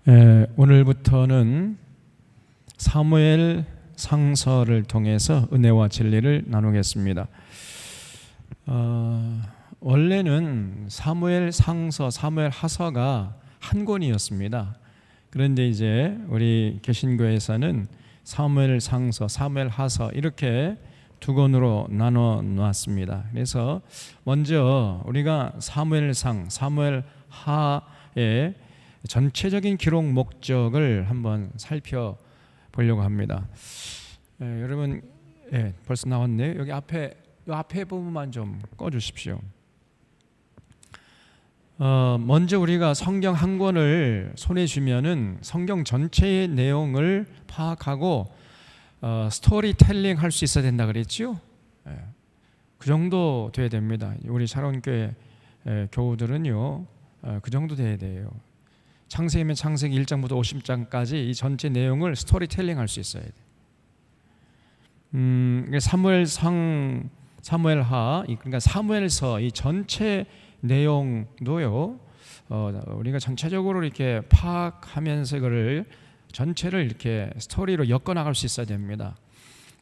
오늘부터는 사무엘 상서를 통해서 은혜와 진리를 나누겠습니다. 원래는 사무엘 상서, 사무엘 하서가 한 권이었습니다. 그런데 이제 우리 개신교에서는 사무엘 상서, 사무엘 하서 이렇게 두 권으로 나눠 놨습니다. 그래서 먼저 우리가 사무엘상, 사무엘 하의 전체적인 기록 목적을 한번 살펴보려고 합니다. 여러분, 벌써 나왔네요. 여기 앞에 부분만 좀 꺼주십시오. 먼저 우리가 성경 한 권을 손에 쥐면은 성경 전체의 내용을 파악하고 스토리텔링 할 수 있어야 된다 그랬죠. 그 정도 돼야 됩니다. 우리 샤론교회 교우들은요, 그 정도 돼야 돼요. 창세기면 창세기 1장부터 50장까지 이 전체 내용을 스토리텔링 할 수 있어야 돼. 사무엘상, 사무엘하, 그러니까 사무엘서 이 전체 내용도요, 우리가 전체적으로 이렇게 파악하면서 이거를 전체를 이렇게 스토리로 엮어 나갈 수 있어야 됩니다.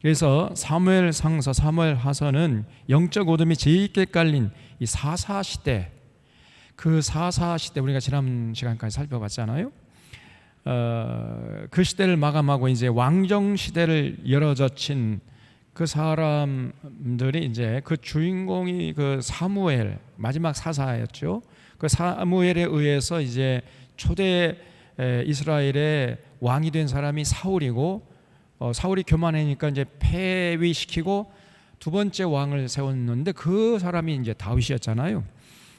그래서 사무엘상서, 사무엘하서는 영적 어둠이 짙게 깔린 이 사사 시대, 그 사사 시대 우리가 지난 시간까지 살펴봤잖아요. 그 시대를 마감하고 이제 왕정 시대를 열어젖힌 그 사람들이 이제 그 주인공이 그 사무엘, 마지막 사사였죠. 그 사무엘에 의해서 이제 초대 이스라엘의 왕이 된 사람이 사울이고, 사울이 교만하니까 이제 폐위시키고 두 번째 왕을 세웠는데 그 사람이 이제 다윗이었잖아요.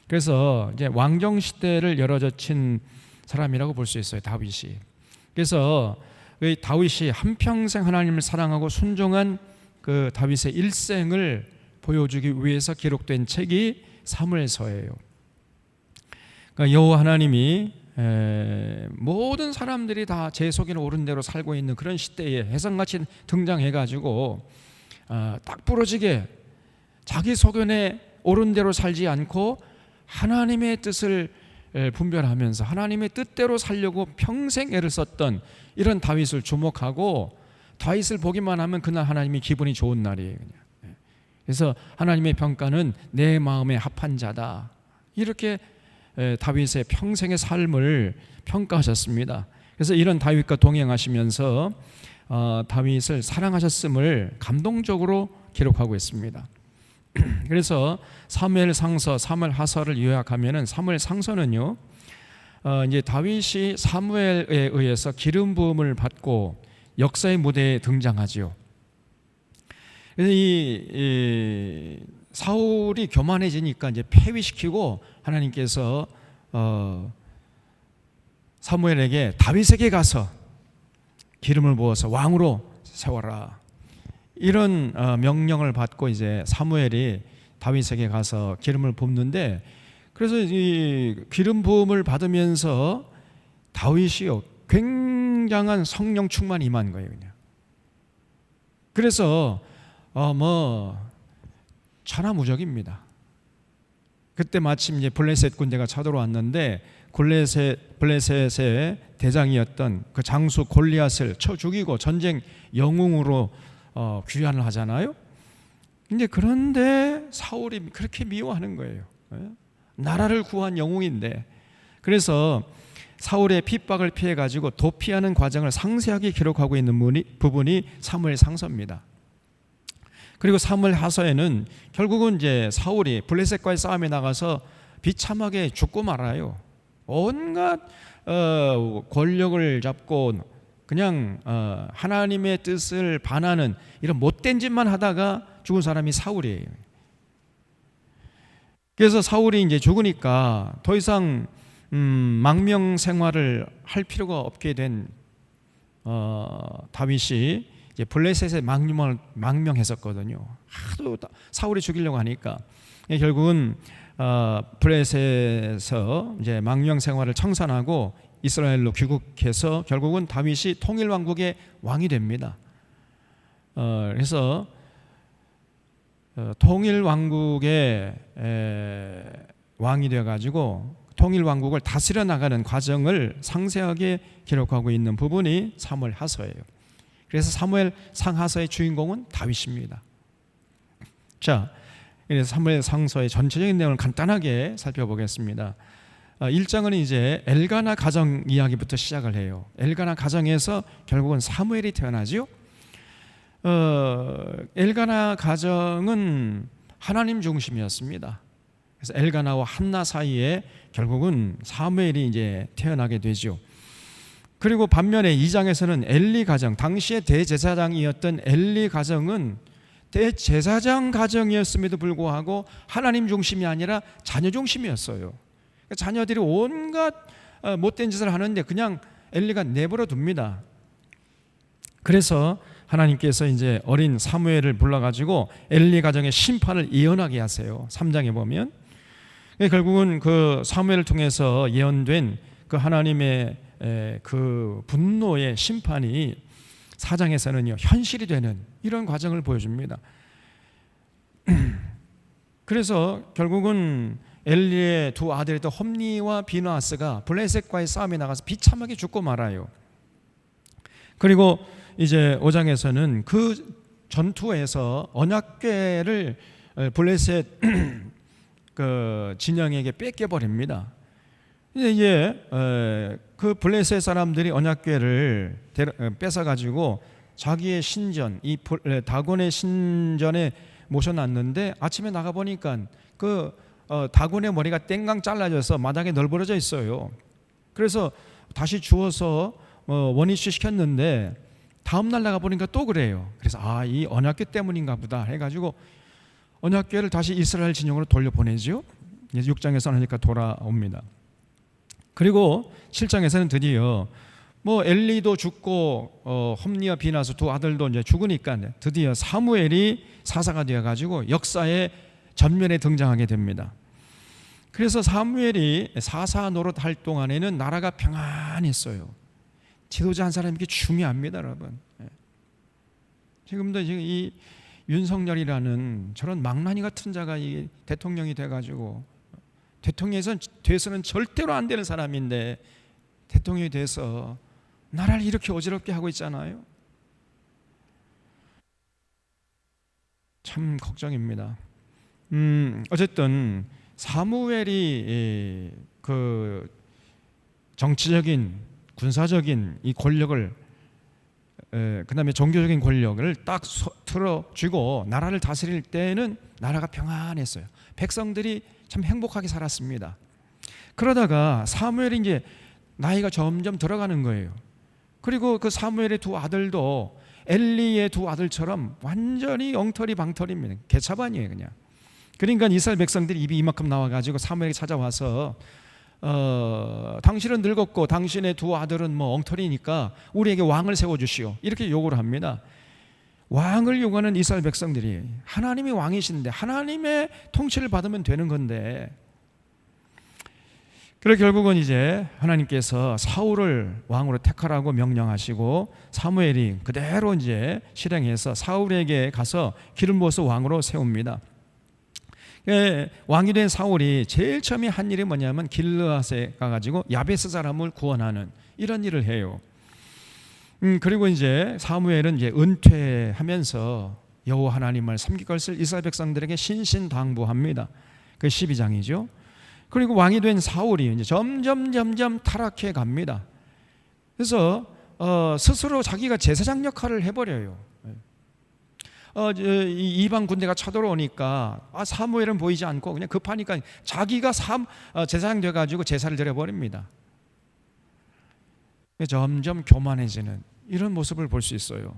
그래서 이제 왕정 시대를 열어젖힌 사람이라고 볼 수 있어요, 다윗이. 그래서 이 다윗이 한평생 하나님을 사랑하고 순종한 그 다윗의 일생을 보여주기 위해서 기록된 책이 사무엘서예요. 그러니까 여호와 하나님이 모든 사람들이 다 제 속에는 옳은 대로 살고 있는 그런 시대에 해성같이 등장해가지고 딱 부러지게 자기 소견에 옳은 대로 살지 않고 하나님의 뜻을 분별하면서 하나님의 뜻대로 살려고 평생 애를 썼던 이런 다윗을 주목하고, 다윗을 보기만 하면 그날 하나님이 기분이 좋은 날이에요. 그래서 하나님의 평가는 내 마음에 합한 자다, 이렇게 다윗의 평생의 삶을 평가하셨습니다. 그래서 이런 다윗과 동행하시면서 다윗을 사랑하셨음을 감동적으로 기록하고 있습니다. 그래서 사무엘 상서, 사무엘 하서를 요약하면은 사무엘 상서는요, 이제 다윗이 사무엘에 의해서 기름 부음을 받고 역사의 무대에 등장하지요. 그래서 이 사울이 교만해지니까 이제 폐위시키고 하나님께서 사무엘에게 다윗에게 가서 기름을 부어서 왕으로 세워라, 이런 명령을 받고 이제 사무엘이 다윗에게 가서 기름을 붓는데, 그래서 이 기름 부음을 받으면서 다윗이요, 굉장한 성령 충만이 임한 거예요, 그냥. 그래서 천하무적입니다. 그때 마침 이제 블레셋 군대가 쳐들어왔는데 블레셋의 대장이었던 그 장수 골리앗을 쳐 죽이고 전쟁 영웅으로 귀환을 하잖아요. 그런데 사울이 그렇게 미워하는 거예요. 나라를 구한 영웅인데. 그래서 사울의 핍박을 피해 가지고 도피하는 과정을 상세하게 기록하고 있는 부분이 사무엘 상서입니다. 그리고 사무엘 하서에는 결국은 이제 사울이 블레셋과의 싸움에 나가서 비참하게 죽고 말아요. 온갖 권력을 잡고 그냥 하나님의 뜻을 반하는 이런 못된 짓만 하다가 죽은 사람이 사울이에요. 그래서 사울이 이제 죽으니까 더 이상 망명 생활을 할 필요가 없게 된 다윗이 이제 블레셋에 망명했었거든요. 하도 사울이 죽이려고 하니까 결국은 블레셋에서 이제 망명 생활을 청산하고 이스라엘로 귀국해서 결국은 다윗이 통일왕국의 왕이 됩니다. 그래서 통일왕국의 왕이 되어가지고 통일 왕국을 다스려 나가는 과정을 상세하게 기록하고 있는 부분이 사무엘 하서예요. 그래서 사무엘 상하서의 주인공은 다윗입니다. 자, 그래서 사무엘 상서의 전체적인 내용을 간단하게 살펴보겠습니다. 1장은 이제 엘가나 가정 이야기부터 시작을 해요. 엘가나 가정에서 결국은 사무엘이 태어나죠. 엘가나 가정은 하나님 중심이었습니다. 그래서 엘가나와 한나 사이에 결국은 사무엘이 이제 태어나게 되죠. 그리고 반면에 2장에서는 엘리 가정, 당시의 대제사장이었던 엘리 가정은 대제사장 가정이었음에도 불구하고 하나님 중심이 아니라 자녀 중심이었어요. 자녀들이 온갖 못된 짓을 하는데 그냥 엘리가 내버려 둡니다. 그래서 하나님께서 이제 어린 사무엘을 불러가지고 엘리 가정의 심판을 예언하게 하세요. 3장에 보면 결국은 그 사무엘을 통해서 예언된 그 하나님의 그 분노의 심판이 4장에서는요 현실이 되는 이런 과정을 보여줍니다. 그래서 결국은 엘리의 두 아들이던 홈니와 비느하스가 블레셋과의 싸움에 나가서 비참하게 죽고 말아요. 그리고 이제 5장에서는 그 전투에서 언약궤를 블레셋 그 진영에게 뺏겨버립니다. 이제 그 블레셋 사람들이 언약궤를 뺏어가지고 자기의 신전, 이 다곤의 신전에 모셔놨는데 아침에 나가보니까 그 다곤의 머리가 땡강 잘라져서 마당에 널브러져 있어요. 그래서 다시 주워서 원위치 시켰는데 다음날 나가보니까 또 그래요. 그래서 이 언약궤 때문인가 보다 해가지고 언약궤를 다시 이스라엘 진영으로 돌려보내죠. 6장에서 하니까 돌아옵니다. 그리고 7장에서는 드디어 엘리도 죽고 홈니와 비나스 두 아들도 이제 죽으니까 드디어 사무엘이 사사가 되어가지고 역사의 전면에 등장하게 됩니다. 그래서 사무엘이 사사 노릇 할 동안에는 나라가 평안했어요. 지도자 한 사람이 중요합니다, 여러분. 지금도 이 윤석열이라는 저런 망나니 같은 자가 이 대통령이 돼가지고 대통령이 돼서는 절대로 안 되는 사람인데 대통령이 돼서 나라를 이렇게 어지럽게 하고 있잖아요. 참 걱정입니다. 어쨌든 사무엘이 그 정치적인 군사적인 이 권력을 그 다음에 종교적인 권력을 딱 틀어쥐고 나라를 다스릴 때는 나라가 평안했어요. 백성들이 참 행복하게 살았습니다. 그러다가 사무엘이 이제 나이가 점점 들어가는 거예요. 그리고 그 사무엘의 두 아들도 엘리의 두 아들처럼 완전히 엉터리 방터리입니다. 개차반이에요 그냥. 그러니까 이스라엘 백성들이 입이 이만큼 나와가지고 사무엘이 찾아와서 당신은 늙었고 당신의 두 아들은 엉터리니까 우리에게 왕을 세워주시오 이렇게 요구를 합니다. 왕을 요구하는 이스라엘 백성들이 하나님이 왕이신데 하나님의 통치를 받으면 되는 건데, 그래 결국은 이제 하나님께서 사울을 왕으로 택하라고 명령하시고 사무엘이 그대로 이제 실행해서 사울에게 가서 기름 부어서 왕으로 세웁니다. 왕이 된 사울이 제일 처음에 한 일이 뭐냐면 길르앗에 가가지고 야베스 사람을 구원하는 이런 일을 해요. 그리고 이제 사무엘은 이제 은퇴하면서 여호와 하나님을 섬길 것을 이스라엘 백성들에게 신신당부합니다. 그 12장이죠. 그리고 왕이 된 사울이 이제 점점 타락해 갑니다. 그래서 스스로 자기가 제사장 역할을 해버려요. 이방 군대가 쳐들어오니까 사무엘은 보이지 않고 그냥 급하니까 자기가 제사장 돼가지고 제사를 드려버립니다. 점점 교만해지는 이런 모습을 볼 수 있어요.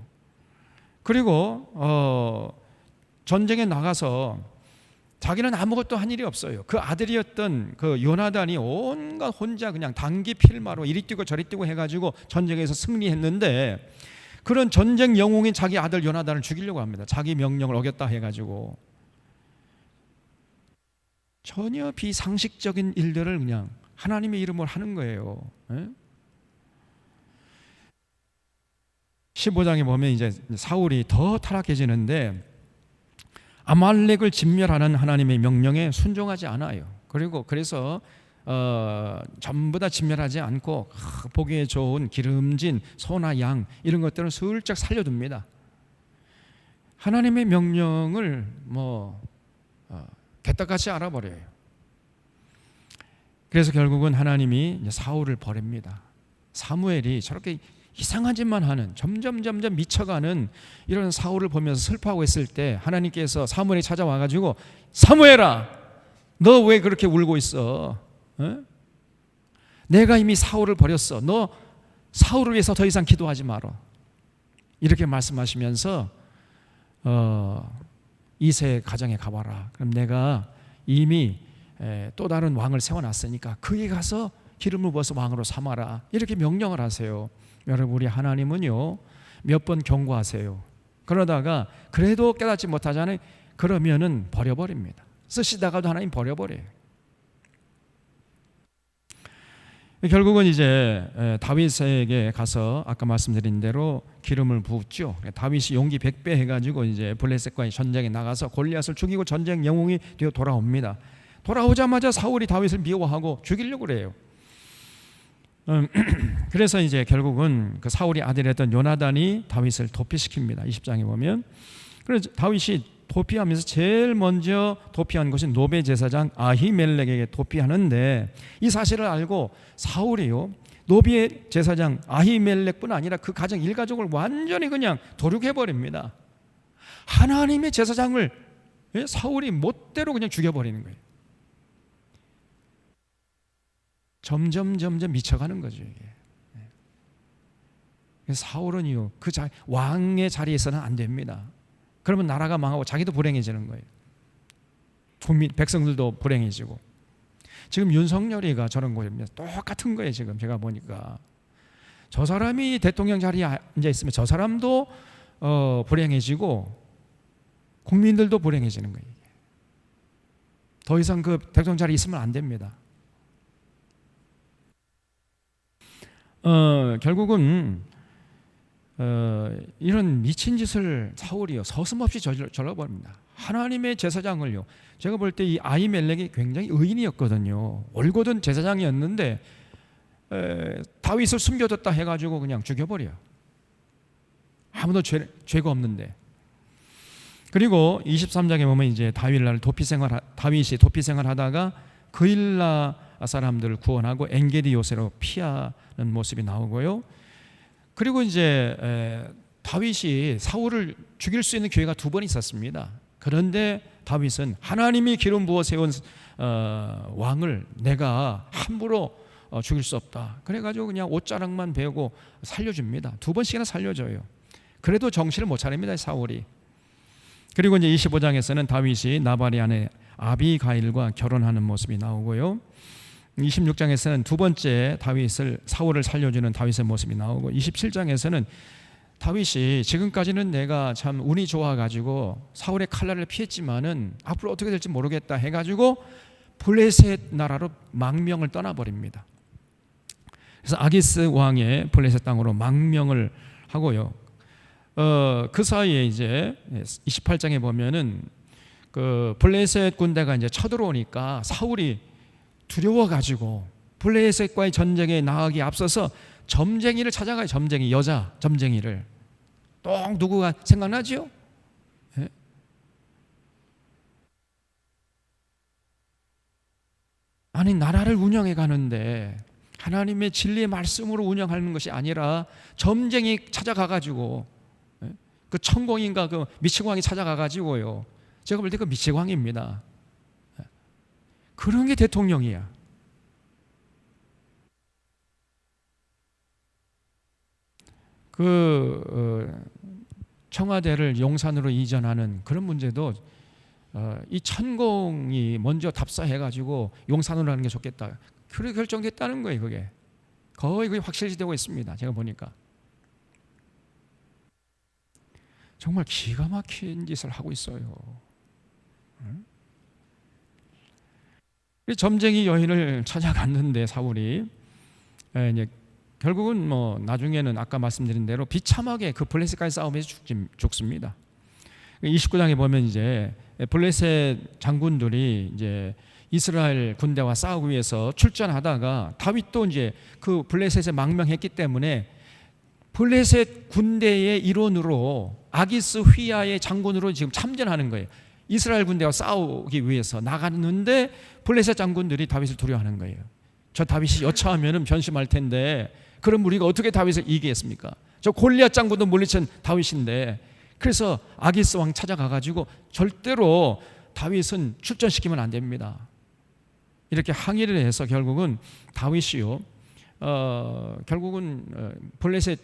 그리고 전쟁에 나가서 자기는 아무것도 한 일이 없어요. 그 아들이었던 그 요나단이 온갖 혼자 그냥 단기 필마로 이리 뛰고 저리 뛰고 해가지고 전쟁에서 승리했는데, 그런 전쟁 영웅인 자기 아들 요나단을 죽이려고 합니다. 자기 명령을 어겼다 해가지고. 전혀 비상식적인 일들을 그냥 하나님의 이름으로 하는 거예요. 15장에 보면 이제 사울이 더 타락해지는데 아말렉을 진멸하는 하나님의 명령에 순종하지 않아요. 그래서 전부 다 진멸하지 않고 보기에 좋은 기름진 소나 양 이런 것들을 슬쩍 살려둡니다. 하나님의 명령을 개떡같이 알아버려요. 그래서 결국은 하나님이 이제 사울을 버립니다. 사무엘이 저렇게 이상한 짓만 하는, 점점 미쳐가는 이런 사울을 보면서 슬퍼하고 있을 때 하나님께서 사무엘이 찾아와가지고, 사무엘아, 너 왜 그렇게 울고 있어? 내가 이미 사울을 버렸어. 너 사울을 위해서 더 이상 기도하지 마라. 이렇게 말씀하시면서 이세 가정에 가봐라. 그럼 내가 이미 또 다른 왕을 세워놨으니까 그에 가서 기름을 부어서 왕으로 삼아라. 이렇게 명령을 하세요. 여러분, 우리 하나님은요, 몇 번 경고하세요. 그러다가 그래도 깨닫지 못하잖아요. 그러면은 버려버립니다. 쓰시다가도 하나님 버려버려요. 결국은 이제 다윗에게 가서 아까 말씀드린 대로 기름을 부었죠. 다윗이 용기 100배 해가지고 이제 블레셋과의 전쟁에 나가서 골리앗을 죽이고 전쟁 영웅이 되어 돌아옵니다. 돌아오자마자 사울이 다윗을 미워하고 죽이려고 그래요. 그래서 이제 결국은 그 사울이 아들이었던 요나단이 다윗을 도피시킵니다. 20장에 보면. 그래서 다윗이 도피하면서 제일 먼저 도피한 것이 노베 제사장 아히멜렉에게 도피하는데, 이 사실을 알고 사울이요, 노베 제사장 아히멜렉뿐 아니라 그 가정 일가족을 완전히 그냥 도륙해버립니다. 하나님의 제사장을 사울이 멋대로 그냥 죽여버리는 거예요. 점점 미쳐가는 거죠, 이게. 사울은요, 그 왕의 자리에서는 안 됩니다. 그러면 나라가 망하고 자기도 불행해지는 거예요. 백성들도 불행해지고. 지금 윤석열이가 저런 거입니다. 똑같은 거예요. 지금 제가 보니까 저 사람이 대통령 자리에 앉아 있으면 저 사람도 불행해지고 국민들도 불행해지는 거예요. 더 이상 그 대통령 자리에 있으면 안 됩니다. 결국은 이런 미친 짓을 사울이요, 서슴없이 저질러버립니다. 하나님의 제사장을요, 제가 볼 때 이 아히멜렉이 굉장히 의인이었거든요. 올곧은 제사장이었는데 다윗을 숨겨뒀다 해가지고 그냥 죽여버려요. 아무도 죄가 없는데. 그리고 23장에 보면 이제 다윗이 도피 생활하다가 그일라 사람들을 구원하고 엔게디 요새로 피하는 모습이 나오고요. 그리고 이제 다윗이 사울을 죽일 수 있는 기회가 2번 있었습니다. 그런데 다윗은 하나님이 기름 부어 세운 왕을 내가 함부로 죽일 수 없다. 그래가지고 그냥 옷자락만 베고 살려줍니다. 2번씩이나 살려줘요. 그래도 정신을 못 차립니다, 사울이. 그리고 이제 25장에서는 다윗이 나발의 아내 아비가일과 결혼하는 모습이 나오고요. 26장에서는 두 번째 사울을 살려주는 다윗의 모습이 나오고, 27장에서는 다윗이 지금까지는 내가 참 운이 좋아가지고 사울의 칼날을 피했지만은 앞으로 어떻게 될지 모르겠다 해가지고 블레셋 나라로 망명을 떠나버립니다. 그래서 아기스 왕의 블레셋 땅으로 망명을 하고요. 그 사이에 이제 28장에 보면은 그 블레셋 군대가 이제 쳐들어오니까 사울이 두려워가지고 블레셋과의 전쟁에 나가기 앞서서 점쟁이를 찾아가요. 여자 점쟁이를. 또 누구가 생각나죠? 예? 아니, 나라를 운영해 가는데 하나님의 진리의 말씀으로 운영하는 것이 아니라 점쟁이 찾아가가지고, 그 천공인가 그 미치광이 찾아가가지고요, 제가 볼 때 그 미치광입니다. 그런 게 대통령이야. 청와대를 용산으로 이전하는 그런 문제도 이 천공이 먼저 답사해가지고 용산으로 하는 게 좋겠다, 그렇게 결정됐다는 거예요. 그게 거의 확실시되고 있습니다. 제가 보니까 정말 기가 막힌 짓을 하고 있어요. 점쟁이 여인을 찾아갔는데 사울이 이제 결국은 나중에는 아까 말씀드린 대로 비참하게 그 블레셋과의 싸움에서 죽습니다. 29장에 보면 이제 블레셋 장군들이 이제 이스라엘 군대와 싸우기 위해서 출전하다가 다윗도 이제 그 블레셋에 망명했기 때문에 블레셋 군대의 일원으로 아기스 휘야의 장군으로 지금 참전하는 거예요. 이스라엘 군대와 싸우기 위해서 나갔는데 블레셋 장군들이 다윗을 두려워하는 거예요. 저 다윗이 여차하면 변심할 텐데 그럼 우리가 어떻게 다윗을 이기겠습니까? 저 골리앗 장군도 물리친 다윗인데, 그래서 아기스 왕 찾아가가지고 절대로 다윗은 출전시키면 안 됩니다. 이렇게 항의를 해서 결국은 다윗이요, 결국은 블레셋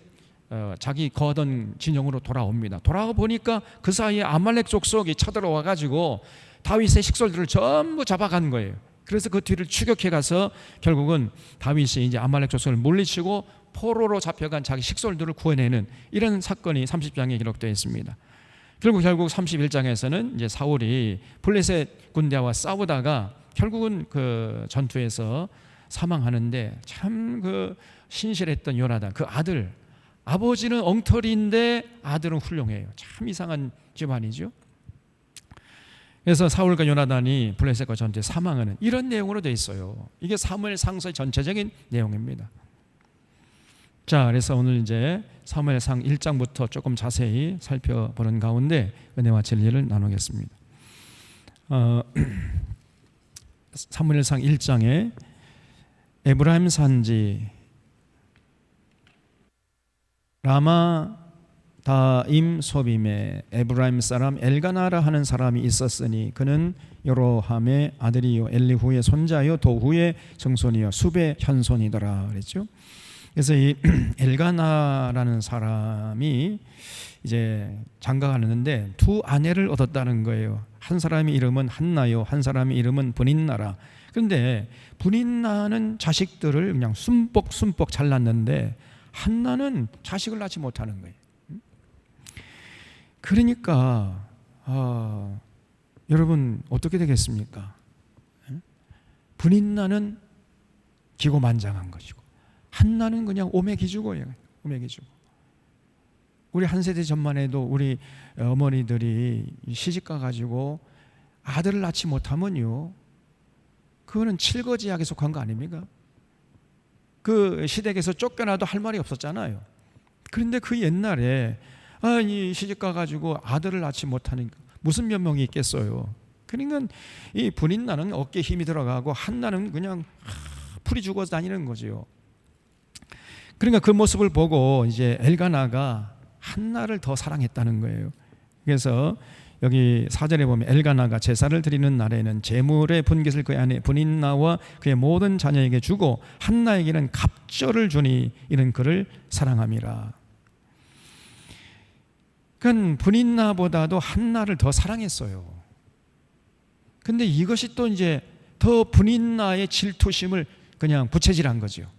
자기 거하던 진영으로 돌아옵니다. 돌아와 보니까 그 사이에 아말렉 족속이 쳐들어와 가지고 다윗의 식솔들을 전부 잡아간 거예요. 그래서 그 뒤를 추격해 가서 결국은 다윗이 이제 아말렉 족속을 물리치고 포로로 잡혀간 자기 식솔들을 구해내는 이런 사건이 30장에 기록되어 있습니다. 결국 31장에서는 이제 사울이 블레셋 군대와 싸우다가 결국은 그 전투에서 사망하는데, 참 그 신실했던 요나단 그 아들, 아버지는 엉터리인데 아들은 훌륭해요. 참 이상한 집안이죠. 그래서 사울과 요나단이 블레셋과 전투에 사망하는 이런 내용으로 되어 있어요. 이게 사무엘상서의 전체적인 내용입니다. 자, 그래서 오늘 이제 사무엘상 1장부터 조금 자세히 살펴보는 가운데 은혜와 진리를 나누겠습니다. 사무엘상 1장에 에브라임 산지 라마 다임 소빔에 에브라임 사람 엘가나라 하는 사람이 있었으니 그는 여로함의 아들이요 엘리후의 손자요 도후의 정손이요 숲의 현손이더라 그랬죠. 그래서 이 엘가나라는 사람이 이제 장가가는데 두 아내를 얻었다는 거예요. 한 사람의 이름은 한나요, 한 사람의 이름은 브닌나라. 그런데 브닌나는 자식들을 그냥 숨뻑숨뻑 잘 낳는데 한나는 자식을 낳지 못하는 거예요. 그러니까 여러분 어떻게 되겠습니까? 브닌나는 기고만장한 것이고 한나는 그냥 오매기주고예요. 오매기주고. 우리 한 세대 전만 해도 우리 어머니들이 시집가 가지고 아들을 낳지 못하면요, 그거는 칠거지약에 속한 거 아닙니까? 그 시댁에서 쫓겨나도 할 말이 없었잖아요. 그런데 그 옛날에 이 시집가 가지고 아들을 낳지 못하는 무슨 면목이 있겠어요. 그러니까 이 브닌나는 어깨에 힘이 들어가고 한나는 그냥 풀이 죽어 다니는 거죠. 그러니까 그 모습을 보고 이제 엘가나가 한나를 더 사랑했다는 거예요. 그래서 여기 4절에 보면 엘가나가 제사를 드리는 날에는 제물의 분깃을 그의 아내 브닌나와 그의 모든 자녀에게 주고 한나에게는 갑절을 주니 이는 그를 사랑함이라. 그건 브닌나보다도 한나를 더 사랑했어요. 근데 이것이 또 이제 더 브닌나의 질투심을 그냥 부채질한 거죠.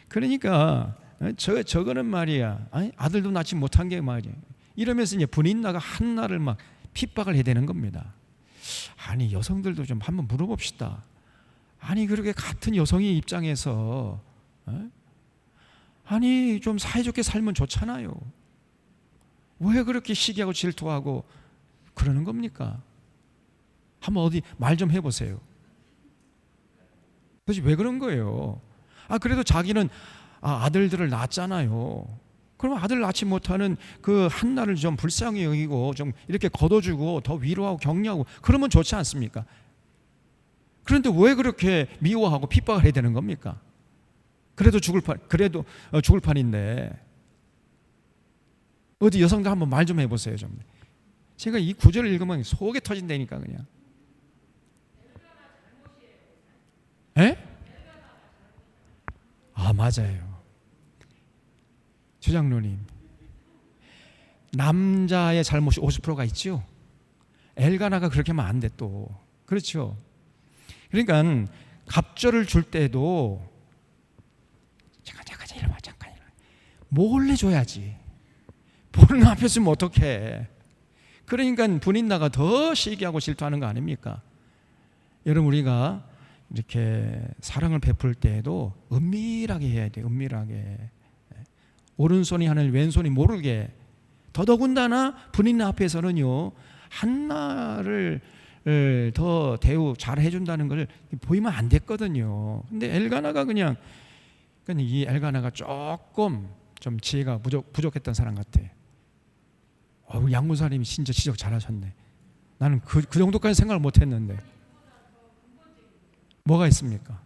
그러니까 저거는 말이야, 아들도 낳지 못한 게 말이야. 이러면서 이제 브닌나가 한나를 막 핍박을 해야 되는 겁니다. 아니 여성들도 좀 한번 물어봅시다. 아니 그렇게 같은 여성의 입장에서 아니 좀 사이좋게 살면 좋잖아요. 왜 그렇게 시기하고 질투하고 그러는 겁니까? 한번 어디 말 좀 해보세요. 도대체 왜 그런 거예요? 그래도 자기는 아들들을 낳았잖아요. 그러면 아들 낳지 못하는 그 한나를 좀 불쌍히 여기고 좀 이렇게 걷어주고 더 위로하고 격려하고 그러면 좋지 않습니까? 그런데 왜 그렇게 미워하고 핍박을 해야 되는 겁니까? 그래도 죽을 판인데. 어디 여성들 한번 말 좀 해보세요. 좀. 제가 이 구절을 읽으면 속이 터진다니까 그냥. 에? 맞아요. 주장로님, 남자의 잘못이 50%가 있죠. 엘가나가 그렇게 하면 안 돼 또. 그렇죠. 그러니까 갑절을 줄 때도 잠깐 몰래 줘야지. 보는 앞에 있으면 어떡해. 그러니까 브닌나가 더 시기하고 질투하는 거 아닙니까? 여러분 우리가 이렇게 사랑을 베풀 때에도 은밀하게 해야 돼요. 은밀하게. 오른손이 하늘 왼손이 모르게. 더더군다나 브닌나 앞에서는요 한나를 더 대우 잘 해준다는 걸 보이면 안 됐거든요. 근데 엘가나가 그냥 이 엘가나가 조금 좀 지혜가 부족했던 사람 같아. 양문사님이 진짜 지적 잘하셨네. 나는 그 정도까지 생각을 못했는데. 뭐가 있습니까?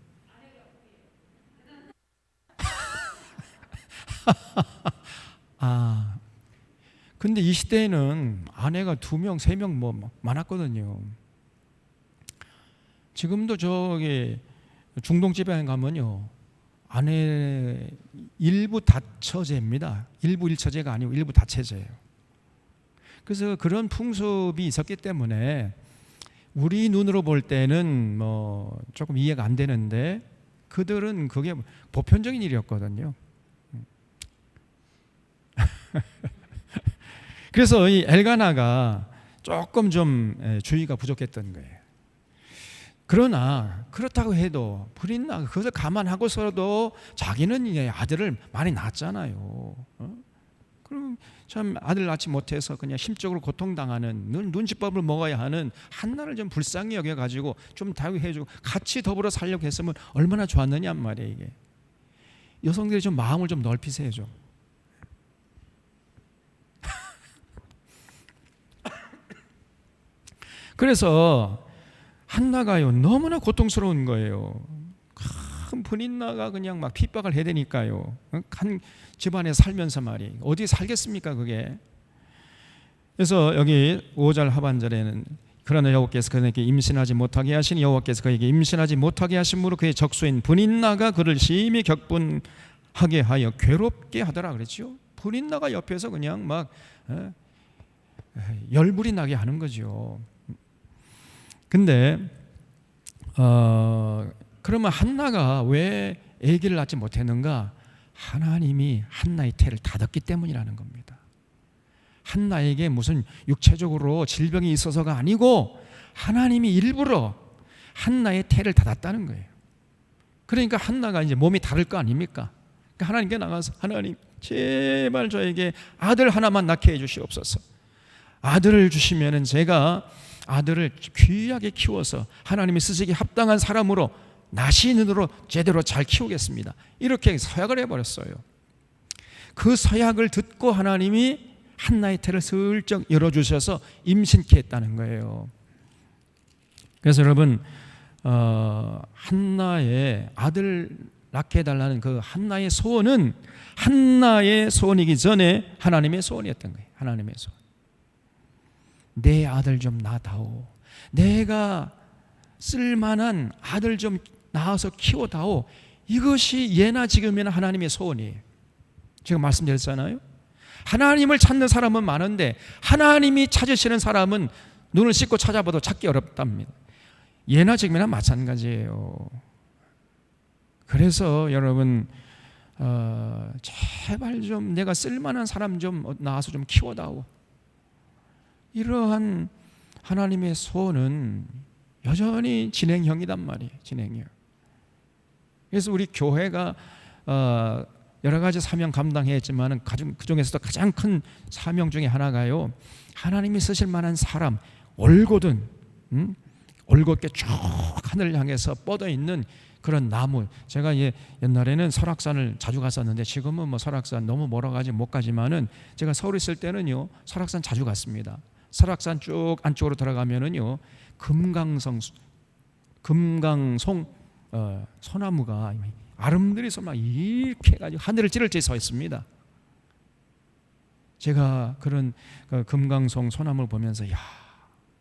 근데 이 시대에는 아내가 2명, 3명 뭐 많았거든요. 지금도 저기 중동 지방에 가면요, 아내 일부 다처제입니다. 일부 일처제가 아니고 일부 다처제예요. 그래서 그런 풍습이 있었기 때문에 우리 눈으로 볼 때는 뭐 조금 이해가 안 되는데 그들은 그게 보편적인 일이었거든요. 그래서 이 엘가나가 조금 좀 주의가 부족했던 거예요. 그러나 그렇다고 해도 브릿나가 그것을 감안하고서도 자기는 이제 아들을 많이 낳았잖아요. 그럼 참 아들 낳지 못해서 그냥 심적으로 고통당하는 눈치밥을 먹어야 하는 한나를 좀 불쌍히 여겨가지고 좀 다윗해주고 같이 더불어 살려고 했으면 얼마나 좋았느냐 말이에요. 이게 여성들이 좀 마음을 좀 넓히세요 좀. 그래서 한나가요 너무나 고통스러운 거예요. 큰 브릿나가 그냥 막 핍박을 해야 되니까요. 한 집안에 살면서 말이 어디 살겠습니까 그게. 그래서 여기 5절 하반절에는 그러나 여호와께서 그에게 임신하지 못하게 하시니 여호와께서 그에게 임신하지 못하게 하심으로 그의 적수인 브릿나가 그를 심히 격분하게 하여 괴롭게 하더라 그랬죠. 브릿나가 옆에서 그냥 막 열불이 나게 하는 거죠. 근데 그러면 한나가 왜 아기를 낳지 못했는가? 하나님이 한나의 태를 닫았기 때문이라는 겁니다. 한나에게 무슨 육체적으로 질병이 있어서가 아니고 하나님이 일부러 한나의 태를 닫았다는 거예요. 그러니까 한나가 이제 몸이 다를 거 아닙니까? 그러니까 하나님께 나가서 하나님 제발 저에게 아들 하나만 낳게 해주시옵소서. 아들을 주시면은 제가 아들을 귀하게 키워서 하나님이 쓰시기 합당한 사람으로 나시는으로 제대로 잘 키우겠습니다. 이렇게 서약을 해버렸어요. 그 서약을 듣고 하나님이 한나의 태를 슬쩍 열어주셔서 임신케 했다는 거예요. 그래서 여러분 한나의 아들 낳게 해달라는 그 한나의 소원은 한나의 소원이기 전에 하나님의 소원이었던 거예요. 하나님의 소원. 내 아들 좀 낳아다오. 내가 쓸만한 아들 좀 낳아서 키워다오. 이것이 예나 지금이나 하나님의 소원이에요. 제가 말씀드렸잖아요. 하나님을 찾는 사람은 많은데 하나님이 찾으시는 사람은 눈을 씻고 찾아봐도 찾기 어렵답니다. 예나 지금이나 마찬가지예요. 그래서 여러분 제발 좀 내가 쓸만한 사람 좀 낳아서 좀 키워다오. 이러한 하나님의 소원은 여전히 진행형이단 말이에요. 진행형. 그래서 우리 교회가 여러 가지 사명 감당했지만 그 중에서도 가장 큰 사명 중에 하나가요, 하나님이 쓰실 만한 사람, 올곧은 올곧게 쭉 하늘을 향해서 뻗어 있는 그런 나무. 제가 옛날에는 설악산을 자주 갔었는데 지금은 뭐 설악산 너무 멀어가지고 못 가지만은 제가 서울에 있을 때는요 설악산 자주 갔습니다. 설악산 쭉 안쪽으로 들어가면은요 금강송 소나무가 아름드리서 막 이렇게 해가지고 하늘을 찌를 때 서 있습니다. 제가 그런 금강송 소나무를 보면서 야,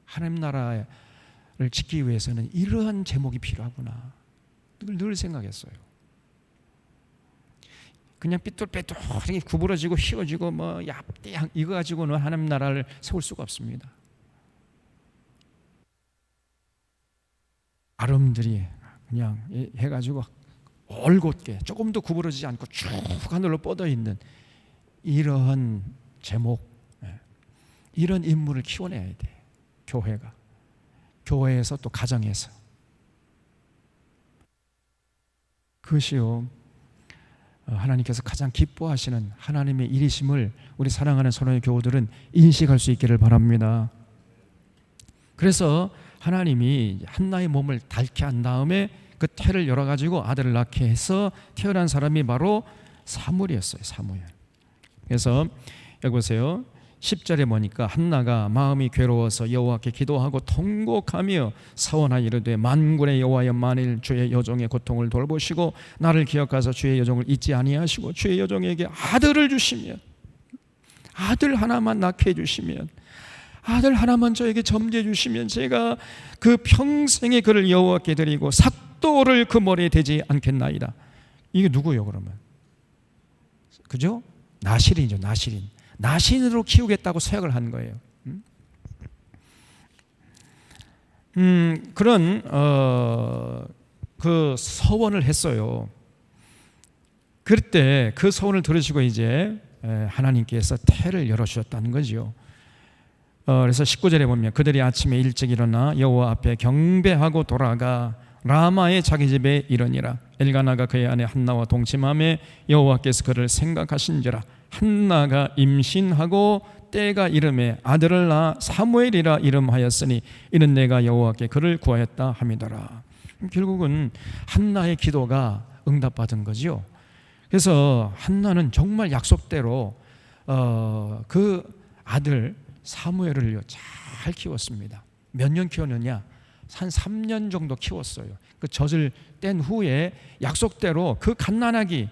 하나님 나라를 짓기 위해서는 이러한 제목이 필요하구나 늘 생각했어요. 그냥 삐뚤빼뚤하게 구부러지고 휘어지고 뭐 얍띠 이거 가지고는 하나님 나라를 세울 수가 없습니다. 아름드리 그냥 해가지고 올곧게 조금도 구부러지지 않고 쭉 하늘로 뻗어 있는 이러한 제목, 이런 인물을 키워내야 돼. 교회가, 교회에서 또 가정에서. 그것이요 하나님께서 가장 기뻐하시는 하나님의 일이심을 우리 사랑하는 선원의 교우들은 인식할 수 있기를 바랍니다. 그래서 하나님이 한나의 몸을 닳게 한 다음에 그 태를 열어가지고 아들을 낳게 해서 태어난 사람이 바로 사무엘이었어요. 사무엘. 그래서 여기 보세요. 10절에 보니까 한나가 마음이 괴로워서 여호와께 기도하고 통곡하며 서원하여 이르되 만군의 여호와여, 만일 주의 여종의 고통을 돌보시고 나를 기억하사 주의 여종을 잊지 아니하시고 주의 여종에게 아들을 주시면, 아들 하나만 낳게 해주시면, 아들 하나만 저에게 점지해 주시면 제가 그 평생에 그를 여호와께 드리고 삭도를 그 머리에 대지 않겠나이다. 이게 누구요 그러면? 그죠? 나실인이죠. 나실인. 나신으로 키우겠다고 서약을 한 거예요. 그런 그 서원을 했어요. 그때 그 서원을 들으시고 이제 하나님께서 태를 열어주셨다는 거죠. 그래서 19절에 보면 그들이 아침에 일찍 일어나 여호와 앞에 경배하고 돌아가 라마의 자기 집에 이르니라. 엘가나가 그의 아내 한나와 동침하며 여호와께서 그를 생각하신지라. 한나가 임신하고 때가 이름에 아들을 낳아 사무엘이라 이름하였으니 이는 내가 여호와께 그를 구하였다 함이더라. 결국은 한나의 기도가 응답받은 거지요. 그래서 한나는 정말 약속대로 그 아들 사무엘을 잘 키웠습니다. 몇 년 키웠느냐? 한 3년 정도 키웠어요. 그 젖을 뗀 후에 약속대로 그 갓난아기,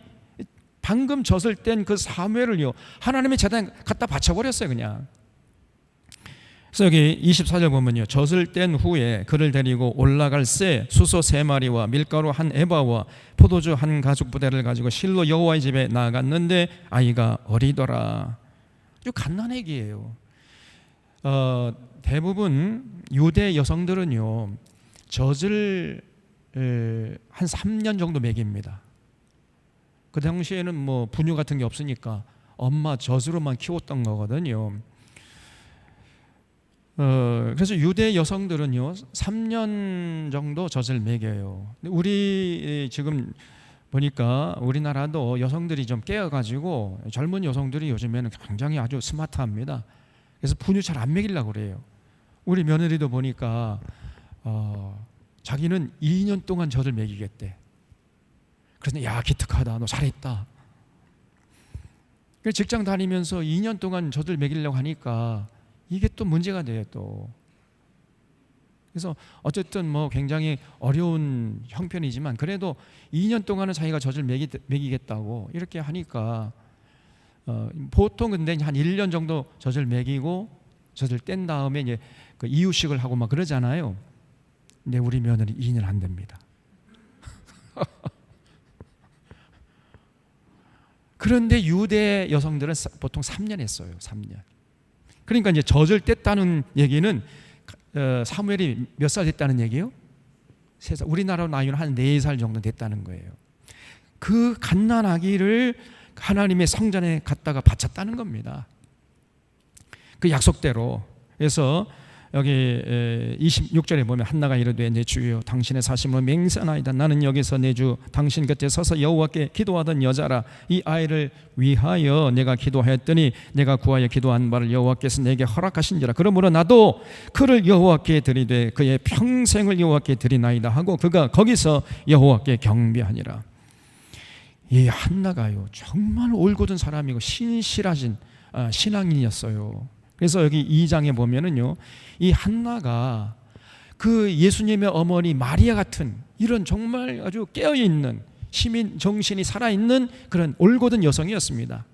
방금 젖을 뗀 그 사무엘을요, 하나님의 제단에 갖다 바쳐버렸어요 그냥. 그래서 여기 24절 보면요, 젖을 뗀 후에 그를 데리고 올라갈 새 수소 3마리와 밀가루 1에바와 포도주 1가죽 부대를 가지고 실로 여호와의 집에 나아갔는데 아이가 어리더라. 아주 갓난아기예요. 대부분 유대 여성들은요 젖을 한 3년 정도 먹입니다. 그 당시에는 뭐 분유 같은 게 없으니까 엄마 젖으로만 키웠던 거거든요. 그래서 유대 여성들은요 3년 정도 젖을 먹여요. 우리 지금 보니까 우리나라도 여성들이 좀 깨어가지고 젊은 여성들이 요즘에는 굉장히 아주 스마트합니다. 그래서 분유 잘 안 먹이려고 그래요. 우리 며느리도 보니까 자기는 2년 동안 젖을 먹이겠대. 그래서 야 기특하다, 너 잘했다. 직장 다니면서 2년 동안 젖을 먹이려고 하니까 이게 또 문제가 돼요 또. 그래서 어쨌든 뭐 굉장히 어려운 형편이지만 그래도 2년 동안은 자기가 젖을 먹이겠다고 이렇게 하니까 보통 근데 한 1년 정도 젖을 먹이고 젖을 뗀 다음에 이제 그 이유식을 하고 막 그러잖아요. 근데 우리 며느리 2년 안 됩니다. 그런데 유대 여성들은 보통 3년 했어요. 3년. 그러니까 이제 젖을 뗐다는 얘기는 사무엘이 몇 살 됐다는 얘기예요? 3살. 우리나라 나이는 한 4살 정도 됐다는 거예요. 그 갓난아기를 하나님의 성전에 갖다가 바쳤다는 겁니다. 그 약속대로. 그래서 여기 26절에 보면 한나가 이르되 내 주여 당신의 사심으로 맹세하나이다. 나는 여기서 내 주 당신 곁에 서서 여호와께 기도하던 여자라. 이 아이를 위하여 내가 기도하였더니 내가 구하여 기도한 바를 여호와께서 내게 허락하신지라. 그러므로 나도 그를 여호와께 드리되 그의 평생을 여호와께 드리나이다 하고 그가 거기서 여호와께 경배하니라. 이 한나가요 정말 올곧은 사람이고 신실하신 신앙인이었어요. 그래서 여기 2장에 보면은요 이 한나가 그 예수님의 어머니 마리아 같은 이런 정말 아주 깨어있는 시민 정신이 살아있는 그런 올곧은 여성이었습니다.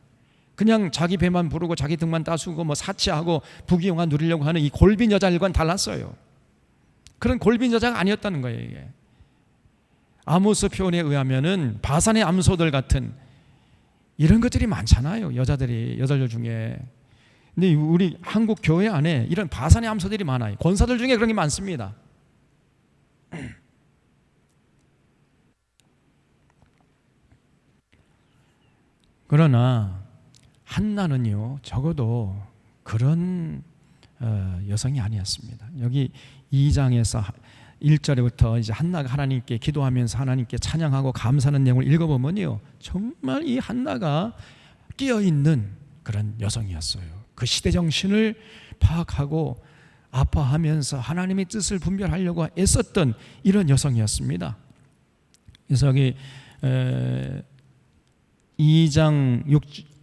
그냥 자기 배만 부르고 자기 등만 따수고 뭐 사치하고 부귀영화 누리려고 하는 이 골빈 여자들과는 달랐어요. 그런 골빈 여자가 아니었다는 거예요. 이게 아모스 표현에 의하면은 바산의 암소들 같은 이런 것들이 많잖아요. 여자들 중에. 근데 우리 한국 교회 안에 이런 바산의 암소들이 많아요. 권사들 중에 그런 게 많습니다. 그러나 한나는요 적어도 그런 여성이 아니었습니다. 여기 2장에서 1절부터 이제 한나가 하나님께 기도하면서 하나님께 찬양하고 감사하는 내용을 읽어보면요 정말 이 한나가 끼어있는 그런 여성이었어요. 그 시대 정신을 파악하고 아파하면서 하나님의 뜻을 분별하려고 애썼던 이런 여성이었습니다. 그래서 여기 2장